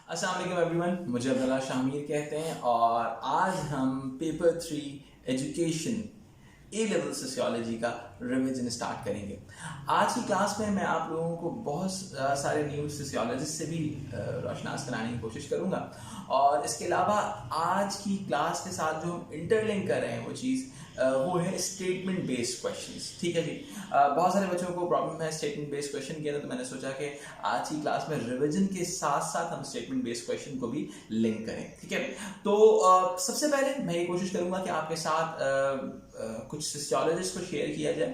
अस्सलाम वालेकुम एवरीवन, मुझे अब्दुल्ला शामिर कहते हैं और आज हम पेपर 3 एजुकेशन ए लेवल सोशियोलॉजी का रिवीजन स्टार्ट करेंगे। आज की क्लास में मैं आप लोगों को बहुत सारे न्यू सोशियोलॉजिस्ट से भी रोशनास कराने की कोशिश करूंगा और इसके अलावा आज की क्लास के साथ जो हम इंटरलिंक कर रहे हैं वो चीज़ वो है स्टेटमेंट बेस्ड क्वेश्चंस। ठीक है जी, बहुत सारे बच्चों को प्रॉब्लम है स्टेटमेंट बेस्ड क्वेश्चन के अंदर, तो मैंने सोचा कि आज की क्लास में रिवीजन के साथ साथ हम स्टेटमेंट बेस्ड क्वेश्चन को भी लिंक करें। ठीक है, तो सबसे पहले मैं ये कोशिश करूंगा कि आपके साथ कुछ सोशियोलॉजिस्ट को शेयर किया जाए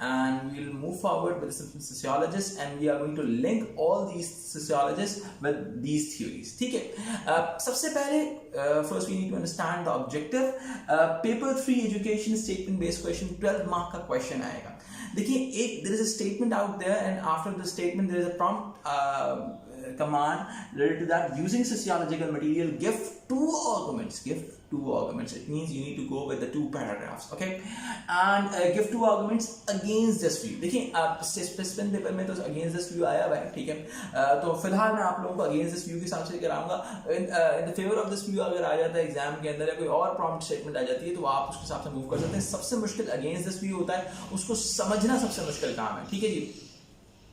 and we will move forward with some sociologists and we are going to link all these sociologists with these theories. ठीक है, सबसे पहले first we need to understand the objective. Paper 3 education statement based question 12 mark का question आएगा। देखिए, एक there is a statement out there and after the statement there is a prompt command related to that. Using sociological material, give two arguments. It means you need to go with the two paragraphs, okay, and give two arguments against this view. देखिए, specific paper में तो against this view आया हुआ है, ठीक है, तो फिलहाल मैं आप लोगों को against this view के हिसाब से कराऊंगा। in the favor of this view अगर आ जाता है एग्जाम के अंदर या कोई और prompt statement आ जाती है तो आप उसके हिसाब से मूव कर सकते हैं। सबसे मुश्किल against this view होता है, उसको समझना सबसे मुश्किल काम है। ठीक है जी,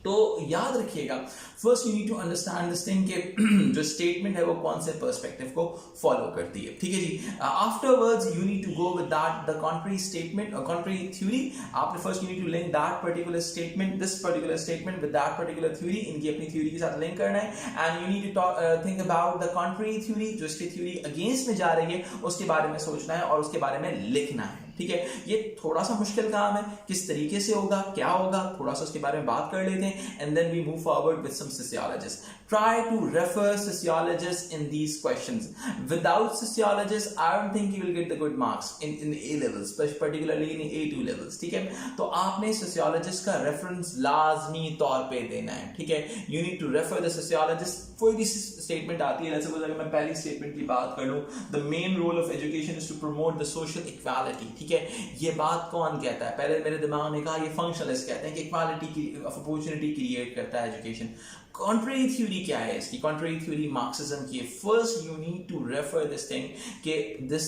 तो याद रखिएगा, first you need to understand this thing कि जो स्टेटमेंट है वो कौन से पर्सपेक्टिव को फॉलो करती है। ठीक है जी, afterwards you need to go with that the counter statement और कॉन्ट्री थ्योरी। आपने first you need to link that particular statement, this particular statement with that particular theory. इनकी अपनी थ्योरी के साथ लिंक करना है and you need to think about the counter theory, जो इसकी थ्योरी अगेंस्ट में जा रही है उसके बारे में सोचना है और उसके बारे में लिखना है। ठीक है, ये थोड़ा सा मुश्किल काम है, किस तरीके से होगा, क्या होगा, थोड़ा सा उसके बारे में बात कर लेते हैं and then we move forward with some sociologist. Try to refer sociologists in these questions. Without sociologists, I don't think you will get the good marks in A levels, particularly in A2 levels. ठीक है, तो आपने sociologist का reference लाजमी तौर पे देना है। ठीक है, you need to refer the sociologist. कोई भी statement आती है, जैसे अगर मैं पहली statement की बात कर लूँ, the main role of education is to promote the social equality. ठीक है, ये बात कौन कहता है? पहले मेरे दिमाग में कहा ये functionalist कहते हैं कि equality की opportunity create करता है education। Contrary theory क्या है इसकी? Contrary theory Marxism की है। First you need to refer this thing कि this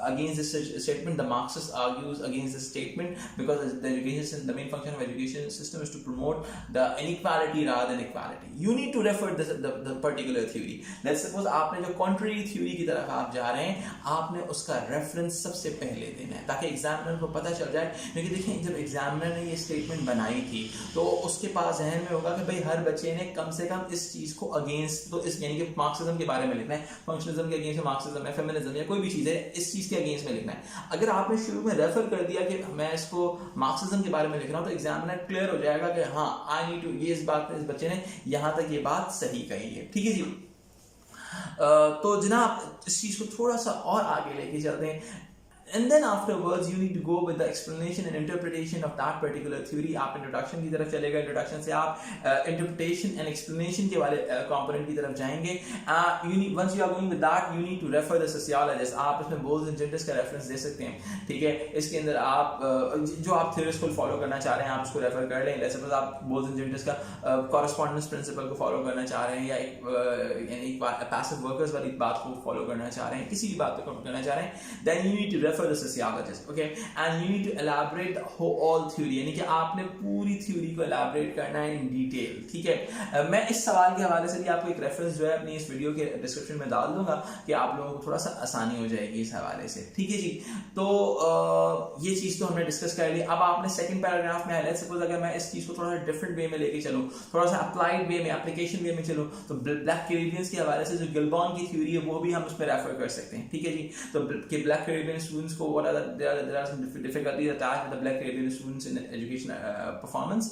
against this statement the Marxist argues against this statement because the education, the main function of education system is to promote the inequality rather than equality. You need to refer this the particular theory. Let's suppose आपने जो contrary theory की तरफ आप जा रहे हैं, आपने उसका reference सबसे पहले देना है ताकि एग्जामिनर को पता चल जाए। क्योंकि देखिए, जब एग्जामिनर ने ये स्टेटमेंट बनाई थी तो उसके पास जहन में होगा कि भाई हर बच्चे ने कम से कम इस चीज को अगेंस्ट, तो इस यानी कि मार्क्सिज्म के बारे में लिखना है, फंक्शनलिज्म के अगेंस्ट मार्क्सिज्म है, फेमिनिज्म या कोई भी चीज है, इस चीज के अगेंस्ट में लिखना है। अगर आपने शुरू में रेफर कर दिया कि मैं इसको मार्क्सिज्म के बारे में लिख रहा हूं तो एग्जामिनर क्लियर हो जाएगा कि हाँ आई नीड टू, ये इस बात इस बच्चे ने यहां तक ये बात सही कही है। ठीक है जी, तो जनाब इस चीज को थोड़ा सा और आगे लेके चलते हैं and then afterwards you need to go with the explanation and interpretation of that particular theory. आप introduction की तरफ चलेगा, introduction से आप interpretation and explanation के वाले component की तरफ जाएंगे। Once you are going with that you need to refer the sociologist. आप इसमें Bowles and Genders का reference दे सकते हैं। ठीक है, इसके अंदर आप जो आप theories को follow करना चाह रहे हैं आप उसको refer कर लें। Let's suppose आप Bowles and Genders का correspondence principle को follow करना चाह रहे हैं या एक passive workers वाली बात को follow करना चाह रहे हैं, किसी भी बात को करना चाह रहे हैं, then you need to refer the sociologist, okay, and you need to elaborate the whole theory, यानी कि आपने पूरी थ्योरी को elaborate करना है in detail। ठीक है, मैं इस सवाल के हवाले से भी आपको एक रेफरेंस जो है अपनी इस वीडियो के डिस्क्रिप्शन में डाल दूंगा कि आप लोगों को थोड़ा सा आसानी हो जाएगी इस हवाले से। ठीक है जी, तो ये चीज तो हमने डिस्कस कर ली। अब आपने सेकंड पैराग्राफ में, लेट्स सपोज अगर मैं इस चीज को थोड़ा सा डिफरेंट वे में लेके चलूं, थोड़ा सा अप्लाइड वे में, एप्लीकेशन वे में चलूं, तो ब्लैक कैरेबियंस के हवाले से जो गिलबॉर्न की थ्योरी है वो भी हम उसमें रेफर कर सकते हैं। ठीक है जी, तो ब्लैक कैरेबियन स्टूडेंट्स को what are there are some difficulties attached with the black Caribbean students in education performance,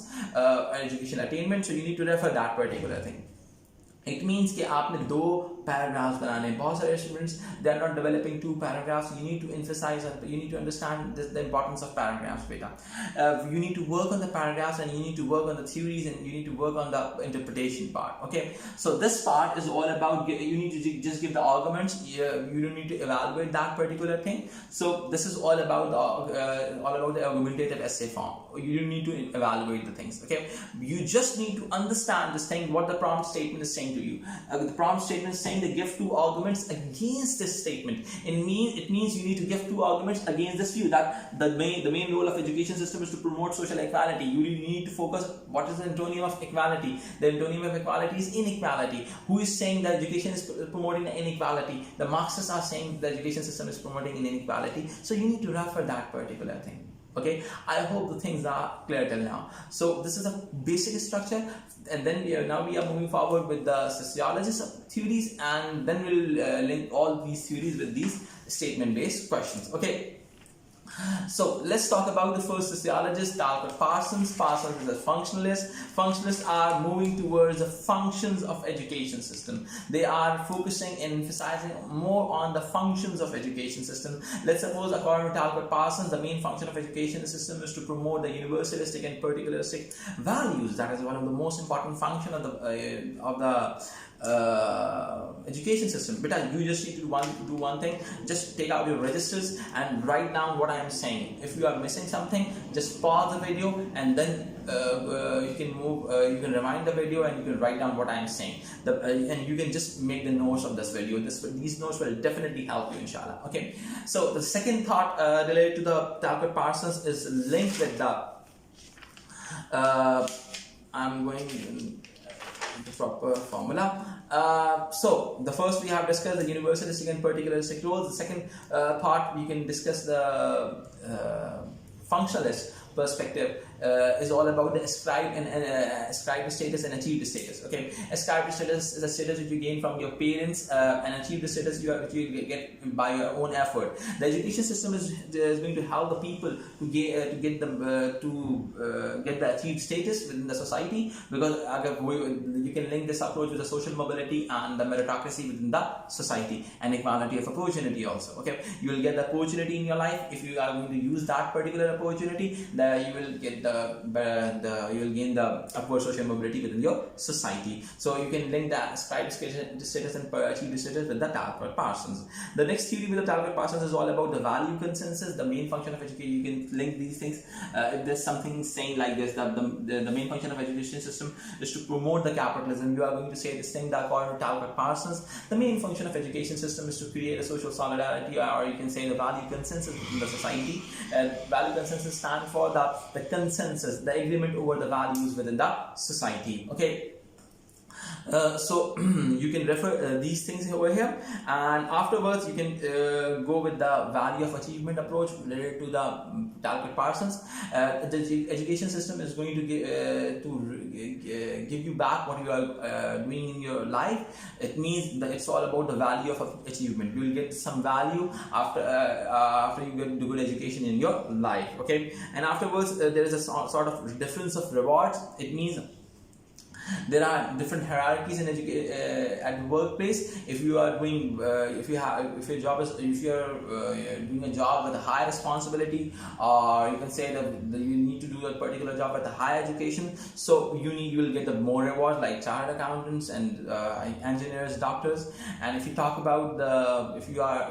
education attainment, so you need to refer that particular thing. It means कि आपने दो paragraphs बनाने। बहुत सारे students they are not developing two paragraphs. You need to emphasize, you need to understand the importance of paragraphs, beta. You need to work on the paragraphs and you need to work on the theories and you need to work on the interpretation part. Okay, so this part is all about you need to just give the arguments. You don't need to evaluate that particular thing. So this is all about the argumentative essay form. You don't need to evaluate the things. Okay, you just need to understand this thing, what the prompt statement is saying to you. The prompt statement is saying to give two arguments against this statement. It means you need to give two arguments against this view that the main role of education system is to promote social equality. You need to focus what is the antonym of equality. The antonym of equality is inequality. Who is saying that education is promoting inequality? The Marxists are saying the education system is promoting inequality. So you need to refer that particular thing. Okay, I hope the things are clear till now. So this is a basic structure, and then we are moving forward with the sociologist theories, and then we'll link all these theories with these statement-based questions. Okay. So let's talk about the first sociologist, Talcott Parsons. Parsons is a functionalist. Functionalists are moving towards the functions of education system. They are focusing and emphasizing more on the functions of education system. Let's suppose, according to Talcott Parsons, the main function of education system is to promote the universalistic and particularistic values. That is one of the most important function of the education system. But you just need to do one thing. Just take out your registers and write down what I am saying. If you are missing something, just pause the video and then you can rewind the video and you can write down what I am saying. And you can just make the notes of this video. These notes will definitely help you, inshallah. Okay. So the second thought related to the Talcott Parsons is linked with the I'm going the proper formula. So the first we have discussed the universalistic and particularistic roles. The second part we can discuss the functionalist perspective is all about the ascribed status and achieved status. Okay, ascribed status is a status which you gain from your parents, and achieved status you get by your own effort. The education system is going to help the people to get the achieved status within the society, because you can link this approach with the social mobility and the meritocracy within the society, and equality of opportunity also. Okay, you will get the opportunity in your life. If you are going to use that particular opportunity, you will get you will gain the upward social mobility within your society. So you can link the ascribed status and achieved status with the Talcott Parsons. The next theory with the Talcott Parsons is all about the value consensus, the main function of education. You can link these things. If there's something saying like this, that the main function of education system is to promote the capitalism, you are going to say this thing that according to Talcott Parsons, the main function of education system is to create a social solidarity, or you can say the value consensus within the society. Value consensus stands for the consensus, the agreement over the values within the society. Okay. So you can refer these things over here, and afterwards you can go with the value of achievement approach related to the Talcott Parsons. The education system is going to give you back what you are doing in your life. It means that it's all about the value of achievement. You will get some value after you get the good education in your life. Okay, and afterwards there is a sort of difference of rewards. It means there are different hierarchies in at the workplace. If you are doing, if you are doing a job with a high responsibility, or you can say that you need to do a particular job with a high education, so you will get the more rewards like chartered accountants and engineers, doctors. And if you talk about if you are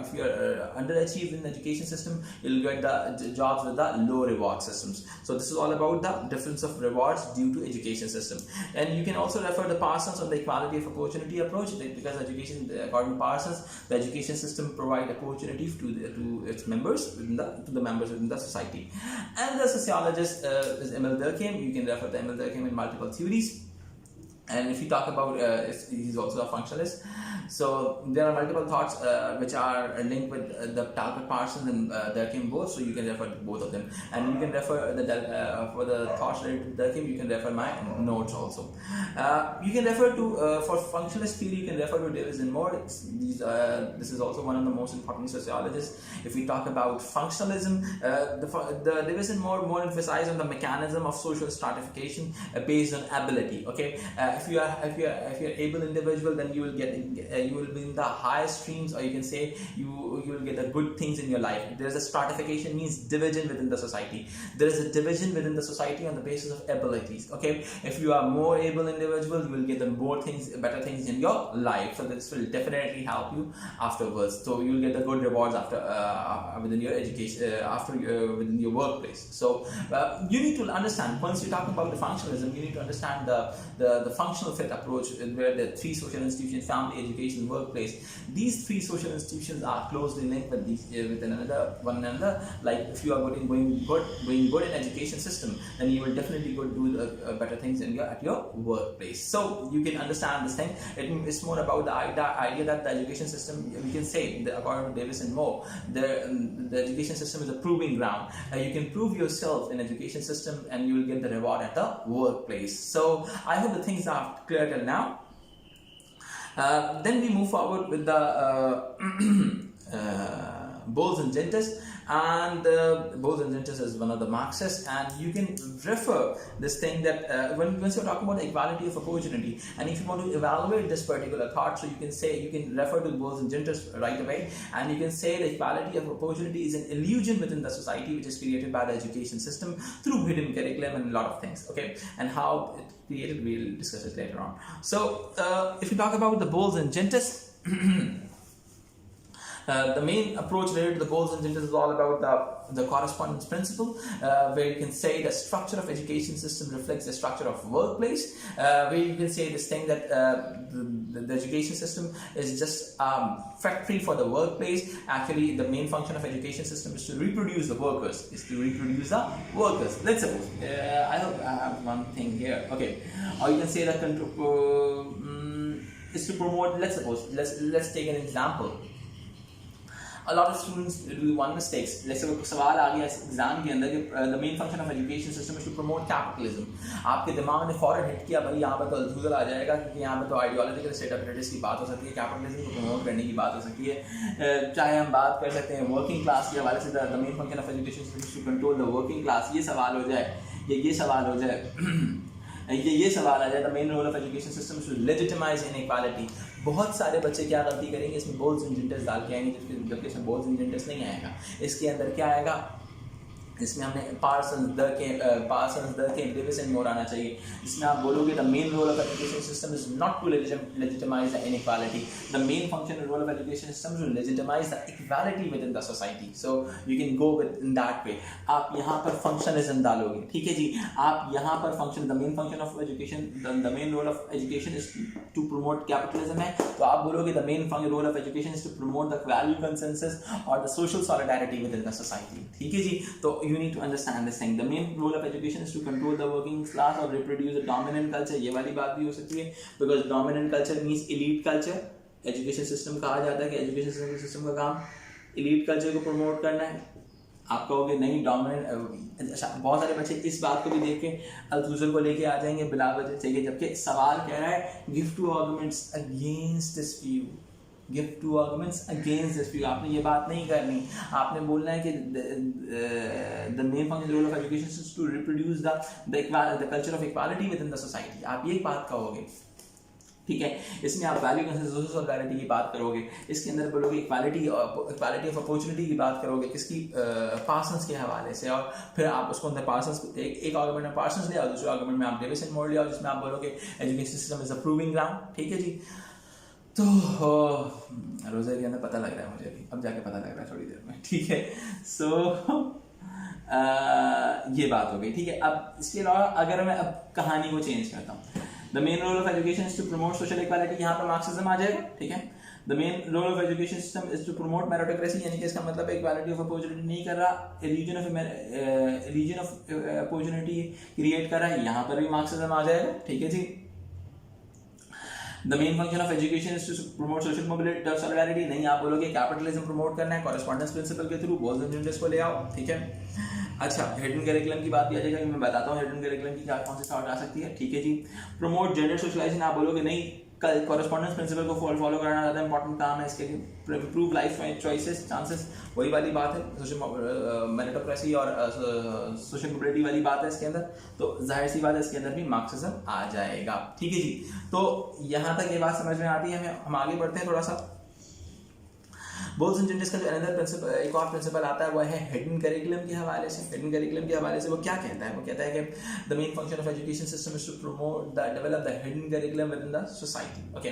underachieved in the education system, you'll get the jobs with the low reward systems. So this is all about the difference of rewards due to education system. And you can also refer the Parsons on the equality of opportunity approach, because according to Parsons, the education system provides opportunity to its members to the members within the society. And the sociologist is Emil Durkheim. You can refer to Emil Durkheim in multiple theories. And if you talk about, he's also a functionalist. So there are multiple thoughts which are linked with the Talcott Parsons and Durkheim both. So you can refer to both of them, and you can refer for the thoughts related to Durkheim. You can refer my notes also. You can refer to for functionalist theory. You can refer to Davis and Moore. This is also one of the most important sociologists. If we talk about functionalism, the Davis and Moore emphasize on the mechanism of social stratification based on ability. Okay, if you are able individual, then you will you will be in the highest streams, or you can say you will get the good things in your life. There is a stratification, means division within the society. There is a division within the society on the basis of abilities. Okay, if you are more able individual, you will get the better things in your life. So this will definitely help you afterwards. So you will get the good rewards after within your education, within your workplace. So you need to understand, once you talk about the functionalism, you need to understand the functional fit approach, where the three social institutions, family, education, workplace, these three social institutions are closely linked with one another. Like if you are going good in education system, then you will definitely go do the better things at your workplace. So you can understand this thing. It's more about the idea that the education system, we can say, according to Davis and Moore, the education system is a proving ground. You can prove yourself in education system and you will get the reward at the workplace. So I hope the things are clear till now. Then we move forward with the Bowles and Gentis, and Bowles and Gentis is one of the Marxists, and you can refer this thing that once you're talking about the equality of opportunity, and if you want to evaluate this particular thought, so you can refer to Bowles and Gentis right away, and you can say the equality of opportunity is an illusion within the society which is created by the education system through hidden curriculum and a lot of things, okay, and how it created, we'll discuss it later on. So if you talk about the Bowles and Gentis, the main approach related to the Bowles and Gentis is all about the correspondence principle, where you can say the structure of education system reflects the structure of workplace, where you can say this thing that the education system is just factory for the workplace. Actually, the main function of education system is to reproduce the workers, Let's suppose, I hope I have one thing here, okay, or you can say that is to promote, let's take an example. A lot of students do one mistake. Let's say सवाल आ गया exam के अंदर कि the main function of education system is to promote capitalism. आपके दिमाग ने फौरन hit किया, भाई यहाँ पर तो अल्थुजल आ जाएगा, क्योंकि यहाँ पर तो आइडियोलॉजिकल स्टेट ऑफ प्रेक्टिस की बात हो सकती है, कैपिटलिज्म को प्रमोट करने की बात हो सकती है, चाहे हम बात कर सकते हैं वर्किंग क्लास के हवाले से, the main function of education system is to control the working class. ये सवाल हो जाए, ये सवाल हो जाए, ये सवाल आ जाए, the main role of education system is to legitimize inequality. बहुत सारे बच्चे क्या गलती करेंगे, इसमें Bowles and Gentis डाल के आएंगे, जबकि इसमें Bowles and Gentis नहीं आएगा. इसके अंदर क्या आएगा, इसमें हमने पार्सन्स द के डेविस एंड मोर आना चाहिए. इसमें आप बोलोगे the main role of education system is not to legitimise the inequality, the main function role of education system is to legitimise the equality with in the society. So you can go within that way. आप यहाँ पर functionalism डालोगे, ठीक है जी, आप यहाँ पर function, the main function of education, the main role of education is to promote capitalism है, तो आप बोलोगे the main role of education is to promote the value consensus और the social solidarity with in the society. ठीक है जी, तो you need to understand this thing. The main role of education is to control the working class or reproduce a dominant culture. ये वाली बात भी हो सकती है, because dominant culture means elite culture. Education system कहा जाता है कि education system का काम elite culture को promote करना है. आप कहोगे नहीं dominant, बहुत सारे बच्चे इस बात को भी देख के अल्थुजल को लेके आ जाएंगे बिला वजह से, जबकि सवाल कह रहा है give two arguments against this view. Give two arguments against this view. आपने ये बात नहीं करनी, आपने बोलना है कि the main function role of education is to reproduce the culture of equality within the society. आप ये बात कहोगे, ठीक है. इसमें आप वैल्यू कंसेंसस, सोशल सॉलिडारिटी की बात करोगे, इसके अंदर बोलोगे इक्वालिटी ऑफ अपॉर्चुनिटी की बात करोगे, किसकी, पार्सन्स के हवाले से, और फिर आप उसको अंदर पार्सन्स एक आर्गुमेंट में पार्सन्स ले आओ, दूसरे आर्गुमेंट में आप डेविस एंड मोर ले आओ, जिसमें आप बोलोगे education system is a proving ground. ठीक है जी, तो रोज़े के अंदर पता लग रहा है मुझे अभी, अब जाके पता लग रहा है थोड़ी देर में, ठीक है. सो ये बात हो गई, ठीक है. अब इसके अलावा अगर मैं अब कहानी को चेंज करता हूँ, the main role of education is to promote social equality, यहाँ पर मार्क्सिज्म आ जाएगा, ठीक है. The main role of education system is to promote meritocracy, यानी कि इसका मतलब इक्वालिटी ऑफ अपॉर्चुनिटी नहीं कर रहा, एलिजन ऑफ अपॉर्चुनिटी क्रिएट कर रहा है, यहाँ पर भी मार्क्सिज्म आ जाएगा, ठीक है जी. The main function of education is to promote social mobility, solidarity. नहीं, आप बोलोगे कैपिटलिज्म प्रमोट करना है, कॉरेस्पॉन्डेंस प्रिंसिपल के थ्रू Bowles and Gentis को ले आओ, ठीक है. अच्छा, हिडन करिकुलम की बात भी आ जाएगा, मैं बताता हूँ हिडन करिकुलम की क्या कौन सी थॉट आ सकती है, ठीक है जी. प्रमोट जेंडर सोशलाइजेशन, आप बोलोगे नहीं, कॉरेस्पॉन्डेंस प्रिंसिपल को फॉलो कराना ज़्यादा इंपॉर्टेंट काम है इसके लिए. इम्प्रूव लाइफ चॉइसेस चांसेस, वही वाली बात है, सोशल मेरिटोक्रेसी और सोशल मोबिलिटी वाली बात है इसके अंदर, तो जाहिर सी बात है इसके अंदर भी मार्क्सिज्म आ जाएगा, ठीक है जी. तो यहाँ तक ये बात समझ में आती है. हम आगे बढ़ते हैं थोड़ा सा. Bowles and Gentis का जो अनदर प्रिंसिपल, एक और प्रिंसिपल आता है, वो है हिडन करिकुलम के हवाले से. हिडन करिकुलम के हवाले से वो क्या कहता है, वो कहता है कि the main function of education system is to promote the develop the hidden curriculum with in the society. Okay,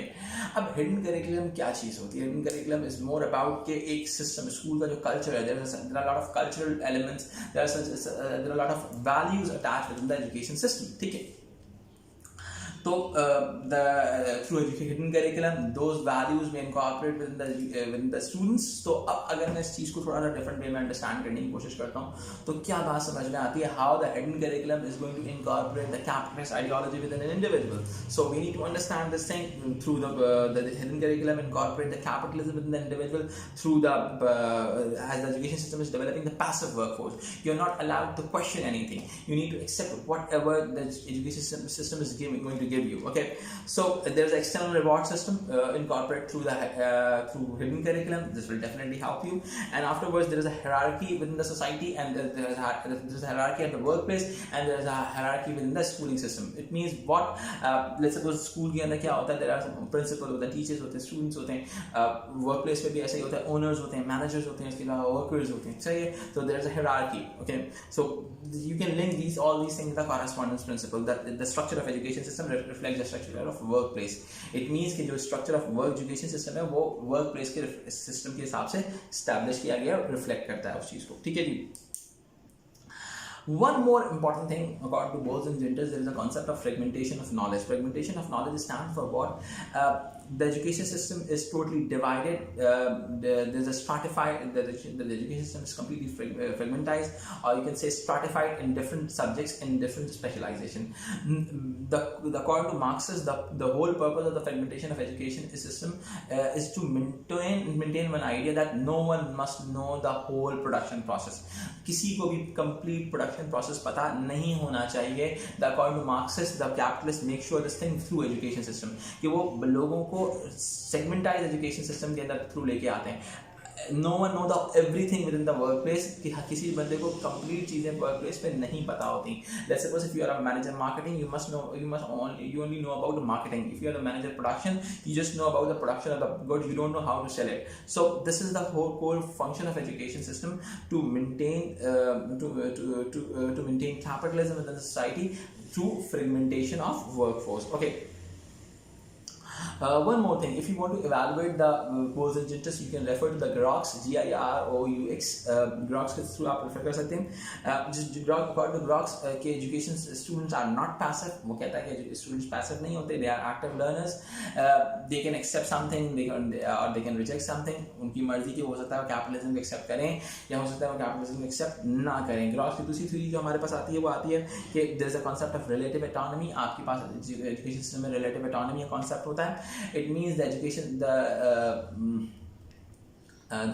अब हिडन करिकुलम क्या चीज़ होती है? Hidden curriculum is more about के एक सिस्टम, स्कूल का जो कल्चर है, there are lot of cultural elements, there are lot of values attached with in the education system, ठीक है. तो through hidden curriculum those values में इनकॉर्पोरेट विद द स्टूडेंट्स। तो अब अगर मैं इस चीज़ को थोड़ा सा डिफरेंट वे में अंडरस्टैंड करने की कोशिश करता हूँ तो क्या बात समझ में आती है, how the hidden curriculum is going to incorporate the capitalist ideology with an individual. So we need to understand this thing through the hidden curriculum incorporate the capitalism within the individual through the as the education system is developing the passive workforce. You're not allowed to question anything. You need to accept whatever the education system is going to give you. Okay, so there's an external reward system incorporated through the through hidden curriculum. This will definitely help you. And afterwards, there is a hierarchy within the society, and there's a hierarchy at the workplace, and there's a hierarchy within the schooling system. It means what? Let's suppose school के अंदर क्या होता है? There are some principal होते हैं, teachers होते हैं, students होते हैं, वर्कप्लेस पे भी ऐसा ही होता है, ओनर्स होते हैं, मैनेजर्स होते हैं, इसके अलावा वर्कर्स होते हैं, सही है। तो there is a hierarchy, okay, so you can link these all these things the correspondence principle that the structure of education system reflects the structure of work place. It means कि जो structure of work education system है वो work place के system के हिसाब से establish किया गया और रिफ्लेक्ट करता है उस चीज़ को, ठीक है जी। One more important thing according to Bowles and Ginters, there is a concept of fragmentation of knowledge. Fragmentation of knowledge stands for what? The education system is totally divided. There's a stratified. The education system is completely fragmentized, or you can say stratified in different subjects in different specialization. According to Marxists, the whole purpose of the fragmentation of education system is to maintain one idea that no one must know the whole production process. किसी को भी complete production process पता नहीं होना चाहिए. According to Marxists, the capitalists make sure this thing through education system कि वो लोगों को सेगमेंटाइज एजुकेशन सिस्टम के अंदर थ्रू लेके आते हैं. No one know the everything with in the work place कि किसी बंदे को कंप्लीट चीज़ें वर्क प्लेस पे नहीं पता होती. Let's suppose if you are a manager marketing, you only know about the marketing. If you are a manager production, you just know about the production of the goods, you don't know how to sell it. So this is the whole function of education system to maintain to maintain capitalism within the society through fragmentation of workforce. Okay. One more thing, if you want to evaluate the Bowles and Ginters, you can refer to the Grox, G-I-R-O-U-X. Grox के through आप refer कर सकते हैं. According to Grox, के education students are not passive. वो कहता है कि students passive नहीं होते, they are active learners. They can accept something, they can reject something. उनकी मर्जी की हो सकता है वो capitalism को accept करें या हो सकता है वो capitalism को accept ना करें. Grox की दूसरी theory जो हमारे पास आती है वो आती है कि there is a concept of relative autonomy. आपके पास education system में relative autonomy का concept होता है. It means the education,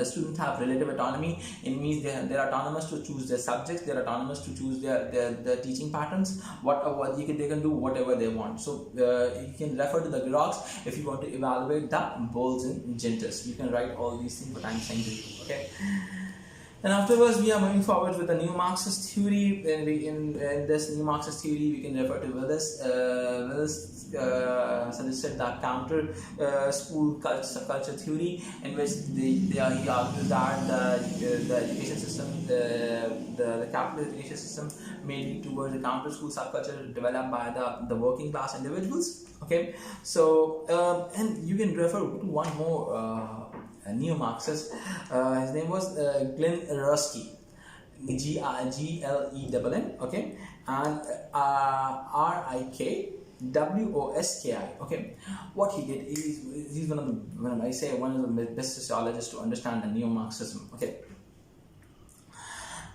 the students have relative autonomy. It means they're autonomous to choose their subjects. They're autonomous to choose their teaching patterns. They can do whatever they want. So you can refer to the Grox if you want to evaluate the Bowles and Ginters. You can write all these things what I'm saying to you. Okay. And afterwards, we are moving forward with the new Marxist theory. In this new Marxist theory, we can refer to Willis. Willis suggested the counter school culture theory, in which he argues that the education system, the capitalist education system, may lead towards a counter school subculture developed by the working class individuals. Okay, so and you can refer to one more. A neo-Marxist, his name was Glenn Ruski, G-L-E-N-N, okay, and R-I-K-W-O-S-K-I, okay. What he did, he's one of the best sociologists to understand the neo-Marxism, okay.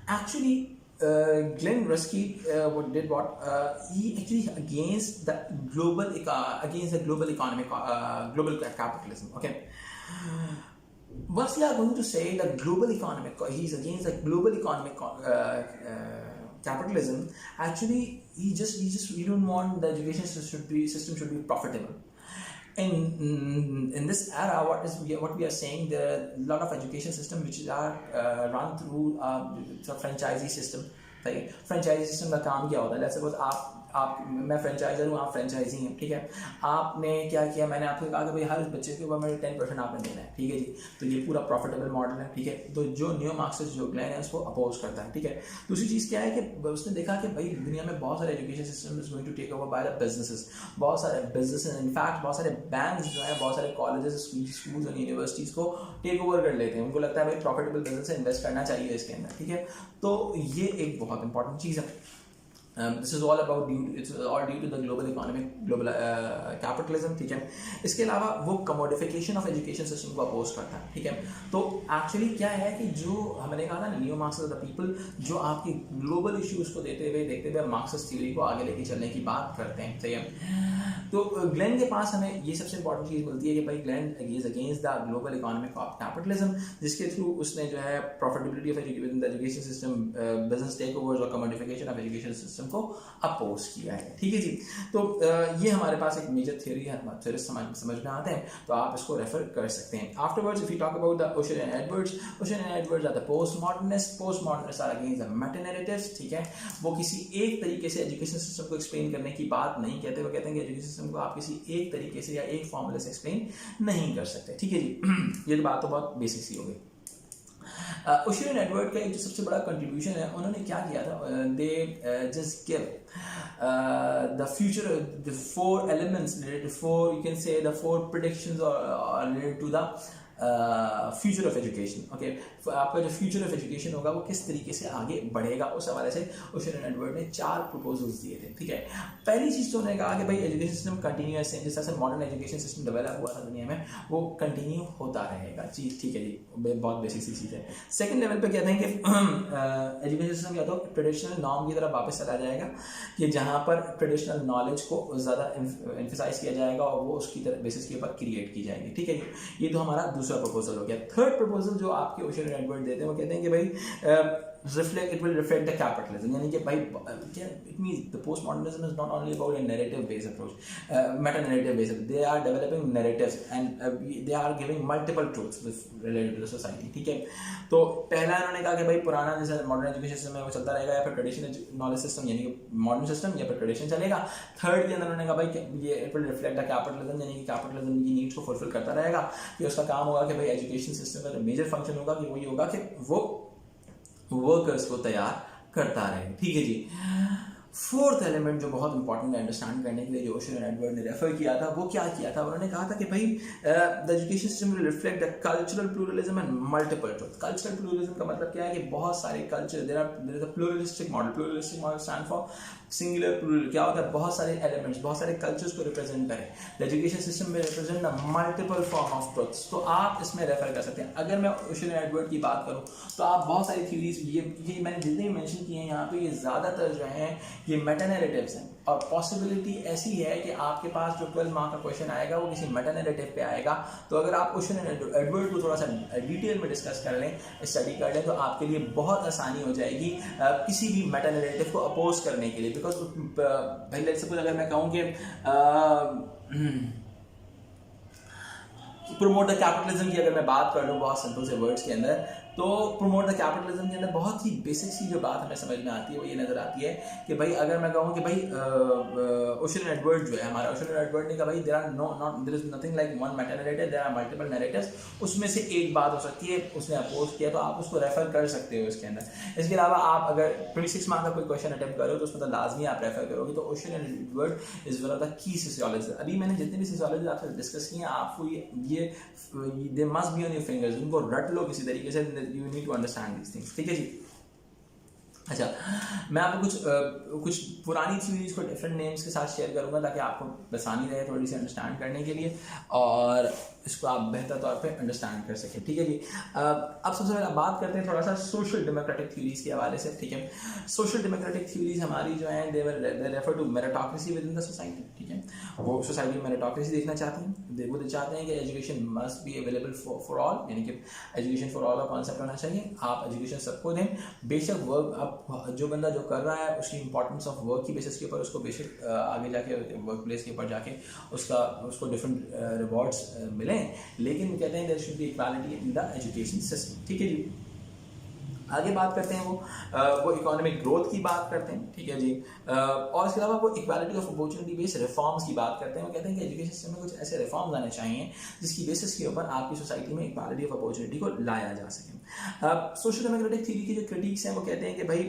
Actually, Glenn Ruski he actually against the global economic global capitalism, okay. Once we are going to say the global economic, he's against the global economic capitalism. Actually, we don't want the education system should be profitable. In this era, what we are saying, there are a lot of education systems which are run through the franchisee system. Franchisee system का काम क्या होता है? Let's suppose मैं franchisor हूँ, आप franchise हैं, ठीक है. आपने क्या किया, मैंने आपको कहा कि भाई हर बच्चे के ऊपर मेरे 10% आपने देना है, ठीक है जी. तो ये पूरा प्रॉफिटेबल मॉडल है, ठीक है. तो जो न्यू मार्क्सिस्ट जो ग्लेन है उसको अपोज करता है, ठीक है. दूसरी चीज़ क्या है कि उसने देखा कि भाई दुनिया में बहुत सारे education system is going to take over by the businesses. बहुत सारे बिजनेसेस, इनफैक्ट बहुत सारे बैंक्स जो है, बहुत सारे कॉलेजेस, स्कूल्स और यूनिवर्सिटीज़ को टेक ओवर कर लेते हैं. उनको लगता है भाई प्रॉफिटेबल बिजनेस से इन्वेस्ट करना चाहिए इसके अंदर, ठीक है. तो ये एक बहुत इंपॉर्टेंट चीज़ है. This is all about it's all due to the global economic global capitalism, ठीक है। इसके अलावा वो कमोडिफिकेशन ऑफ एजुकेशन सिस्टम को अपोज करता है, ठीक है। तो एक्चुअली क्या है कि जो हमने कहा था ना, न्यू मार्क्सिस्ट द पीपल जो आपकी ग्लोबल इश्यूज को देखते हुए मार्क्सिस्ट थ्योरी को आगे लेके चलने की बात करते हैं, सही है। तो ग्लेन के पास हमें ये सबसे इंपॉर्टेंट चीज़ मिलती है कि भाई Glenn is against the global economic of capitalism, जिसके थ्रू उसने जो है profitability of education system, business takeovers और कमोडिफिकेशन ऑफ एजुकेशन सिस्टम को अपोज किया है, ठीक है जी। तो ये हमारे पास एक मेजर थ्योरी है, थ्योरिस्ट समझ में आते हैं, तो आप इसको रेफर कर सकते हैं। Afterwards if you talk about the ocean and Edwards are the post modernist are against the meta narratives, ठीक है। वो किसी एक तरीके से एजुकेशन सिस्टम को एक्सप्लेन करने की बात नहीं कहते, वो कहते हैं कि एजुकेशन सिस्टम को आप किसी एक तरीके से या एक फॉर्मूले से एक्सप्लेन नहीं कर सकते, ठीक है जी। ये बात तो बहुत बेसिक सी हो गई। ओशन एंड एडवर्ड का एक जो सबसे बड़ा कंट्रीब्यूशन है, उन्होंने क्या किया था, they just give the future, the four elements related, you can say the four predictions are related to the future of education, okay. आपका जो फ्यूचर ऑफ एजुकेशन होगा वो किस तरीके से आगे बढ़ेगा, उस हवाले से ओशन एंड एडवर्ड ने 4 प्रपोजल्स दिए थे, ठीक है। पहली चीज़ तो उन्होंने कहा कि भाई एजुकेशन सिस्टम कंटिन्यूअस है, जिस तरह से मॉडर्न एजुकेशन सिस्टम डेवलप हुआ था दुनिया में, वो कंटिन्यू होता रहेगा जी, ठीक है जी, बहुत बेसिक सी चीज़ है। सेकेंड लेवल पे कहते हैं कि एजुकेशन सिस्टम या तो ट्रेडिशनल नॉर्म की तरफ वापस चला जाएगा, कि जहाँ पर ट्रेडिशनल नॉलेज को ज़्यादा एम्फेसाइज किया जाएगा और वो उसकी बेसिस के ऊपर क्रिएट की जाएगी, ठीक है। ये तो हमारा दूसरा प्रपोजल हो गया। थर्ड प्रपोजल जो आपके ओशन एंड एडवर्ड देते हैं, वो कहते हैं कि भाई it will reflect the capitalism, यानी कि भाई it means the postmodernism is not only about a narrative based approach, meta narrative based, they are developing narratives and they are giving multiple truths related to the society, ठीक है। तो पहला उन्होंने कहा कि भाई पुराना जैसे मॉडर्न एजुकेशन सिस्टम है वो चलता रहेगा, या फिर ट्रेडिशनल नॉलेज सिस्टम यानी कि मॉडर्न सिस्टम, या फिर ट्रेडिशन चलेगा। थर्ड के अंदर उन्होंने कहा भाई ये it will reflect the capitalism, यानी कि कैपिटलिज्म की नीड्स को फुलफिल करता रहेगा, कि उसका काम होगा कि भाई एजुकेशन सिस्टम का जो मेजर फंक्शन होगा कि वो ये होगा कि वो वर्कर्स को तैयार करता रहे, ठीक है जी। फोर्थ एलिमेंट जो बहुत इंपॉर्टेंट है अंडरस्टैंड करने के लिए, जो ओशन एंड एडवर्ड ने रेफर किया था, वो क्या किया था, उन्होंने कहा था कि भाई the education system will reflect the cultural pluralism and multiple truth. Cultural pluralism का मतलब क्या है कि बहुत सारे culture, there is a pluralistic model stand for singular plural, क्या होता है, बहुत सारे एलिमेंट्स, बहुत सारे कल्चर्स को रिप्रेजेंट करें। द एजुकेशन सिस्टम में represent the multiple form of truths, तो आप इसमें रेफर कर सकते हैं। अगर मैं ओशन एंड एडवर्ड की बात करूं तो आप बहुत सारी थ्योरीज, ये मैंने जितने भी मेंशन किए हैं यहाँ पे, ये ज़्यादातर जो हैं ये मेटा नैरेटिव्स हैं, और पॉसिबिलिटी ऐसी है कि आपके पास जो 12 मार्क का क्वेश्चन आएगा वो किसी मेटा नैरेटिव पे आएगा। तो अगर आप ओशन एंड एडवर्ड को थोड़ा सा डिटेल में डिस्कस कर लें, स्टडी कर लें, तो आपके लिए बहुत आसानी हो जाएगी किसी भी मेटा नैरेटिव को अपोज करने के लिए। बिकॉज भाई लेट्स सपोज अगर मैं कहूँ कि प्रोमोट द कैपिटलिज्म की अगर मैं बात कर लूँ बहुत सिंपल से वर्ड्स के अंदर, तो प्रोमोट द कैपिटलिज्म के अंदर बहुत ही बेसिक सी जो बात हमें समझ में आती है वो ये नज़र आती है कि भाई अगर मैं कहूँ कि भाई ओशन एंड एडवर्ड जो है हमारा, ओशन एंड एडवर्ड ने कहा भाई there is nothing like one meta narrative, there are multiple narratives, उसमें से एक बात हो सकती है, उसने अपोज किया, तो आप उसको रेफर कर सकते हो इसके अंदर। इसके अलावा आप अगर 26 मार्क का कोई क्वेश्चन अटेम्प्ट करो तो उसमें तो लाजमी आप रेफर करोगे। तो ocean and Edward is one of the key sociologist. अभी मैंने जितने भी सोशियोलॉजिस्ट आपसे डिस्कस किए हैं, आपको ये they must be on your fingers, उनको रट लो किसी तरीके से, you need to understand these things, ठीक है जी। अच्छा, मैं आपको कुछ पुरानी थ्योरीज को डिफरेंट नेम्स के साथ शेयर करूंगा ताकि आपको आसानी रहे थोड़ी सी अंडरस्टैंड करने के लिए, और इसको आप बेहतर तौर पे अंडरस्टैंड कर सकें, ठीक है जी। अब सबसे पहले बात करते हैं थोड़ा सा सोशल डेमोक्रेटिक थ्योरीज के हवाले से, ठीक है। सोशल डेमोक्रेटिक थ्योरीज हमारी जो है they refer to meritocracy with in the society, ठीक है। वो सोसाइटी में मेरिटोक्रेसी देखना चाहते हैं, वो चाहते हैं कि education must be available for all, यानी कि एजुकेशन फॉर ऑल का कॉन्सेप्ट होना चाहिए। आप एजुकेशन सबको दें, बेशक वर्क आप जो बंदा जो कर रहा है उसकी इंपॉर्टेंस ऑफ वर्क की बेसिस के ऊपर उसको बेशक आगे जाके वर्क प्लेस के ऊपर जाके उसको डिफरेंट रिवॉर्ड्स मिलें, लेकिन वो कहते हैं there should be equality in the education system, ठीक है जी। आगे बात करते हैं वो इकोनॉमिक ग्रोथ की बात करते हैं, ठीक है जी। और इसके अलावा वो equality of opportunity based reforms की बात करते हैं। वो कहते हैं कि एजुकेशन सिस्टम में कुछ ऐसे रिफॉर्म्स आने चाहिए जिसकी बेसिस के ऊपर आपकी सोसाइटी में इक्वालिटी ऑफ अपॉर्चुनिटी को लाया जा सके। सोशल डेमोक्रेटिक थ्योरी की जो क्रिटिक्स हैं वो कहते हैं कि भाई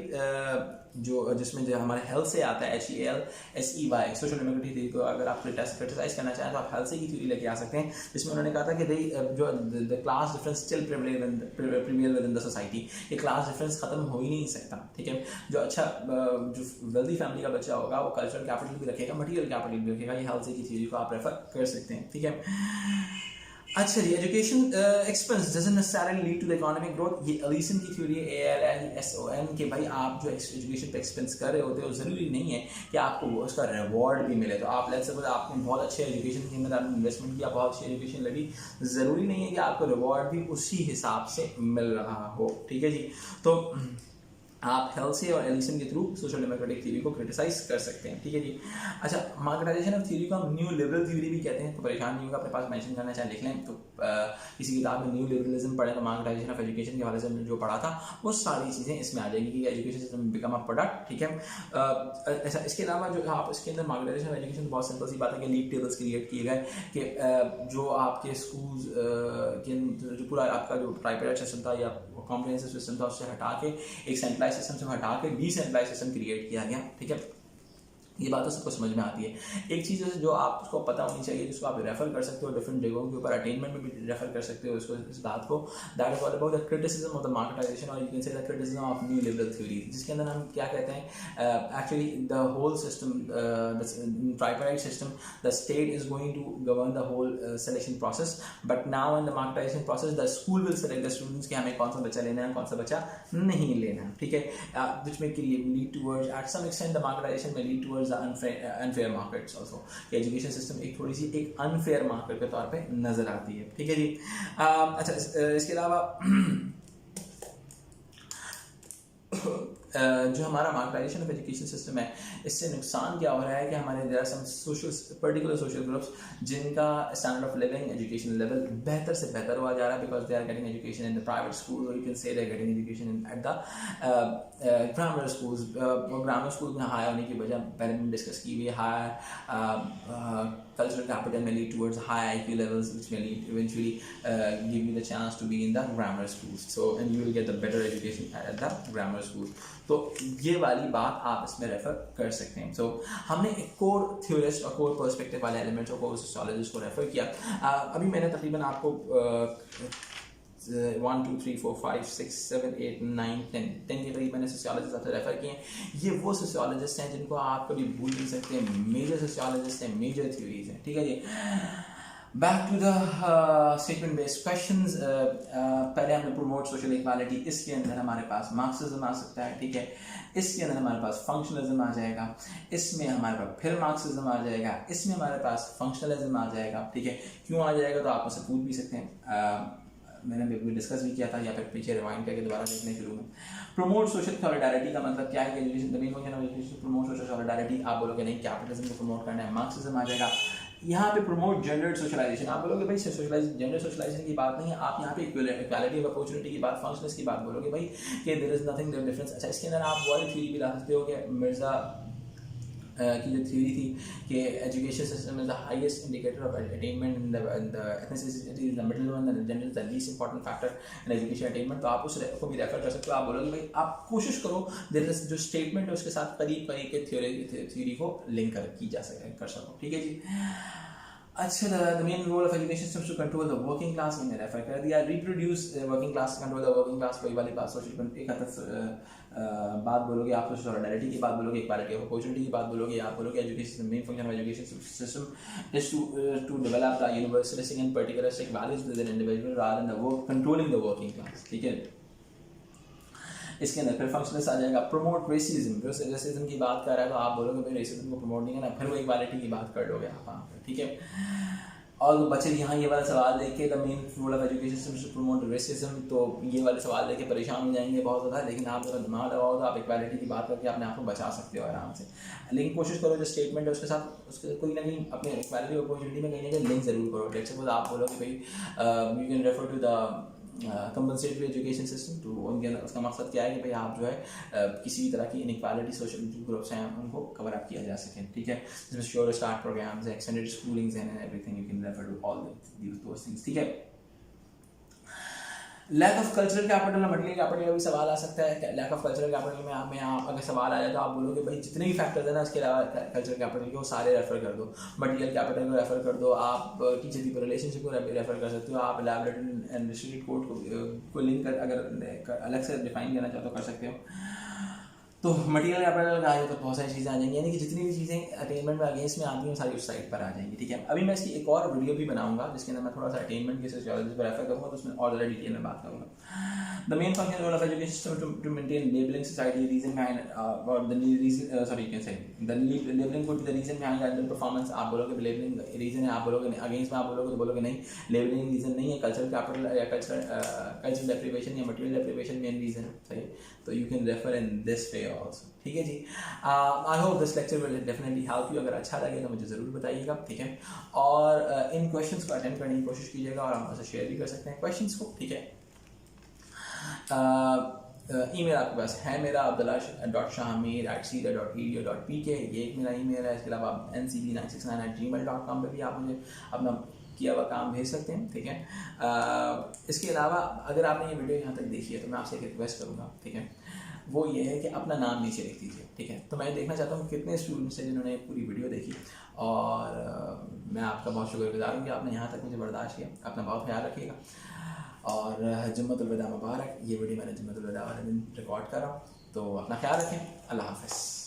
जो जिसमें जो हमारे हेल्थ से आता है HELSEY सोशल डेमोक्रेटिक थ्योरी को अगर आप क्रिटिसाइज करना चाहें तो आप हेल्थ की थ्योरी लेके आ सकते हैं, जिसमें उन्होंने कहा था कि जो the class difference still prevail with in the society, ये क्लास डिफरेंस खत्म हो ही नहीं सकता, ठीक है। जो अच्छा जो वेल्दी फैमिली का बच्चा होगा वो कल्चरल कैपिटल भी रखेगा, मटीरियल कैपिटल भी रखेगा, ये हेल्थ की थ्योरी को आप रेफर कर सकते हैं, ठीक है। अच्छा जी, education expense doesn't necessarily lead to the economic growth, ये एलिसन की थ्योरी है, ALISON के भाई आप जो एजुकेशन पे एक्सपेंस कर रहे होते हो जरूरी नहीं है कि आपको उसका रिवॉर्ड भी मिले। तो आप लेट्स सपोज आपने बहुत अच्छे एजुकेशन के अंदर आपने इन्वेस्टमेंट किया, बहुत अच्छी एजुकेशन लगी, जरूरी नहीं है कि आपको रिवॉर्ड भी उसी हिसाब से मिल रहा हो, ठीक है जी। तो आप हेल्थ और एलिसन के थ्रू सोशल डेमोक्रेटिक थ्योरी को क्रिटिसाइज कर सकते हैं, ठीक है जी। अच्छा, मार्केटाइजेशन ऑफ थ्योरी को हम न्यू लिबरल थ्योरी भी कहते हैं, तो परेशान नहीं होगा, अपने पास मेंशन करना चाहे लिख लें। तो किसी किताब में न्यू लिबरलिज्म पढ़े तो मार्केटाइजेशन ऑफ एजुकेशन के हवाले से जो पढ़ा था वो सारी चीज़ें इसमें आ जाएगी कि education system become a product, ठीक है। ऐसा इसके अलावा जो आप इसके अंदर मार्केटाइजेशन ऑफ एजुकेशन बहुत सिंपल सी बात है कि लीग टेबल्स क्रिएट किए गए कि जो आपके स्कूल्स के जो पूरा आपका जो प्राइवेट सिस्टम था या कॉम्प्रिहेंसिव सिस्टम था उससे हटा के एक सेंट्रलाइज सिस्टम से हटा के डिसेंट्रलाइज सिस्टम क्रिएट किया गया, ठीक है। ये बात तो सबको समझ में आती है। एक चीज़ जो आपको पता होनी चाहिए, जिसको आप रेफर कर सकते हो डिफरेंट जगहों के ऊपर, अटेनमेंट में भी रेफर कर सकते हो इसको, इस बात को, that is all about the criticism of the marketisation और you can say the criticism of new liberal theory, जिसके अंदर हम क्या कहते हैं, actually the whole system, tripartite system, the state is going to govern the whole selection process, but now in the marketisation process the school will select the students कि हमें कौन सा बच्चा लेना है, कौन सा बच्चा नहीं लेना, ठीक है। विच में lead towards at some extent the marketisation में lead towards the unfair markets also, education system एक थोड़ी सी एक अनफेयर मार्केट के तौर पे नजर आती है, ठीक है जी। अच्छा, इसके अलावा जो हमारा मार्केटाइजेशन ऑफ एजुकेशन सिस्टम है, इससे नुकसान क्या हो रहा है कि हमारे there are some particular social groups जिनका standard of living, education level बेहतर से बेहतर हुआ जा रहा है, because they are getting education in the private school, और you can say they are getting education at the grammar schools. Grammar school में हाई होने की वजह पहले मैंने डिस्कस की हुई, high cultural capital may lead towards high IQ levels, which may lead eventually give you the chance to be in the grammar schools. So, and you will get the better education at the grammar schools. तो ये वाली बात आप इसमें refer कर सकते हैं। So, हमने एक कोर थ्योरिस्ट और कोर पर्सपेक्टिव वाले एलिमेंट्स और कोर सोशियोलॉजिस्ट को रेफर किया। अभी मैंने तकरीबन आपको 1 2 3 4 5 6 7 8 9 10 के करीब मैंने सोशियोलॉजिस्ट आपसे रेफर किए हैं। ये वो सोशियोलॉजिस्ट हैं जिनको आप कभी भूल नहीं सकते, मेजर सोशियोलॉजिस्ट हैं, मेजर थ्योरीज हैं, ठीक है जी। Back to the statement based questions. पहले हमने प्रमोट सोशल इक्वालिटी, इसके अंदर हमारे पास मार्क्सिज्म आ सकता है, ठीक है। इसके अंदर हमारे पास फंक्शनलिज्म आ जाएगा, इसमें हमारे पास फिर मार्क्सिज्म आ जाएगा, इसमें हमारे पास फंक्शनलिज्म आ जाएगा, ठीक है। क्यों आ जाएगा तो आप मुझसे पूछ भी सकते हैं, मैंने भी डिस्कस भी किया था, या फिर पीछे रिवाइंड करके दोबारा देखने शुरू में। प्रमोट सोशल सॉलिडारिटी का मतलब क्या है कि education the main function of education promote social solidarity. आप बोलोगे नहीं, कैपिटलिज्म को प्रमोट करना है, मार्क्सिज्म आ जाएगा। यहाँ पे प्रमोट जेंडर्ड सोशलाइजेशन, आप बोलोगे भाई जेंडर सोशलाइजेशन की बात नहीं है, आप यहाँ पे इक्वालिटी ऑफ अपॉर्चुनिटी की बात, फंक्शनलिस्ट की बात बोलोगे भाई कि देयर इज नथिंग डिफरेंस। अच्छा, इसके अंदर आप वो वाली थ्योरी भी ला सकते हो कि मिर्जा की जो थ्योरी थी कि education system is the highest indicator of attainment in the ethnicity is the middle one and gender is the least important factor in education attainment. तो आप उसको भी रेफर कर सकते हो। आप बोलोगे भाई आप कोशिश करो देयर इज जो स्टेटमेंट है उसके साथ करीब करीब के थ्योरी को लिंक कर सको, ठीक है जी। अच्छा, the main role of education system to control the working class, मैंने रेफर कर दिया। Reproduce working class, control the working class, कोई वाली बात सोशल एक बात बोलोगे, आप सॉलिडारिटी की बात बोलोगे, इक्वालिटी ऑफ अपॉर्चुनिटी की बात बोलोगे, आप बोलोगे education main function of education system is to develop the universalistic and particularistic values with an individual rather than the work controlling the working class, ठीक है। इसके अंदर फिर फंक्शनलिस्ट आ जाएगा। प्रमोट रेसिज्म, जो रेसिज्म की बात कर रहा है तो आप बोलोगे भाई रेसिज्म को प्रमोट नहीं करना, फिर वो इक्वालिटी की बात कर लोगे आप वहाँ पर, ठीक है। और बच्चे यहाँ ये वाला सवाल देखे the main role of education system to promote racism, तो ये वाले सवाल देके परेशान हो जाएंगे बहुत ज़्यादा, लेकिन आप जरा दिमाग लगाओ तो आप इक्वालिटी की बात करके अपने आप को बचा सकते हो आराम से। लेकिन कोशिश करो जो स्टेटमेंट है उसके साथ उसके कोई ना कहीं अपने इक्वालिटी अपॉर्चुनिटी में कहीं ना कहीं लिंक जरूर करो। लेट्स सपोज आप बोलोगे भाई you can refer to the compensatory education system, तो उनके उसका मकसद क्या है कि भाई आप जो है किसी भी तरह की इनइक्वालिटी सोशल ग्रुप्स हैं उनको कवर अप किया जा सके, ठीक है। जिसमें sure start programmes, extended schoolings and everything, you can refer to all those things, ठीक है। लैक ऑफ कल्चरल कैपिटल और मटेरियल कैपिटल का भी सवाल आ सकता है। लैक ऑफ कल्चरल कैपिटल में आप अगर सवाल आ जाए तो आप बोलोगे भाई जितने भी फैक्टर्स हैं ना इसके अलावा कल्चरल कैपिटल के वो सारे रेफर कर दो, मटेरियल कैपिटल को रेफर कर दो, आप टीचर की रिलेशनशिप को रेफर कर सकते हो, आप लैबोरेटरी एंड रिस्ट्रिक्टेड कोड को लिंक कर अगर अलग से डिफाइन करना चाहो तो कर सकते हो। तो मटेरियल कैपिटल का आए तो बहुत सारी चीज़ें आ जाएंगी, यानी कि जितनी भी चीज़ें अटेनमेंट में अगेंस्ट में आती हैं सारी उस साइड पर आ जाएंगी, ठीक है। अभी मैं इसकी एक और वीडियो भी बनाऊंगा जिसके अंदर मैं थोड़ा सा अटेनमेंट के सोशियोलॉजी पर रेफर करूँगा, तो उसमें और ज़्यादा डिटेल में बात करूँगा। The main function role of education system to maintain labelling society, reason behind और the reason sorry can say the labelling could be the reason behind underperformance. आप बोलोगे लेबलिंग रीजन है, आप बोलोगे अगेंस्ट में आप बोलोगे तो बोलोगे नहीं लेबलिंग रीजन नहीं है, कल्चरल कैपिटल या कल्चरल डेप्रिवेशन या मटेरियल डेप्रिवेशन मेन रीजन है, सही। तो you can refer in this way also, ठीक है जी। I hope this lecture will definitely help you. अगर अच्छा लगे तो मुझे ज़रूर बताइएगा, ठीक है। और इन क्वेश्चंस को अटेंड करने की कोशिश कीजिएगा और हम उसे शेयर भी कर सकते हैं क्वेश्चंस को, ठीक है। ईमेल आपके पास है मेरा abdullah.shahmir@cida.edu.pk, ये एक मेरा ईमेल है। इसके अलावा आप ncb969@gmail.com पर भी आप मुझे अपना किया हुआ काम भेज सकते हैं, ठीक है। इसके अलावा अगर आपने ये वीडियो यहाँ तक देखी है तो मैं आपसे एक रिक्वेस्ट करूँगा, ठीक है, वो ये है कि अपना नाम नीचे लिख दीजिए, ठीक है। तो मैं देखना चाहता हूँ कितने स्टूडेंट्स हैं जिन्होंने पूरी वीडियो देखी, और मैं आपका बहुत शुक्रगुजार हूँ कि आपने यहाँ तक मुझे बर्दाश्त किया। अपना बहुत ख्याल रखिएगा और जुम्मतुल विदा मुबारक। ये वीडियो मैंने जुम्मतुल विदा वाले दिन रिकॉर्ड करा, तो अपना ख्याल रखें। अल्लाह हाफ़िज़।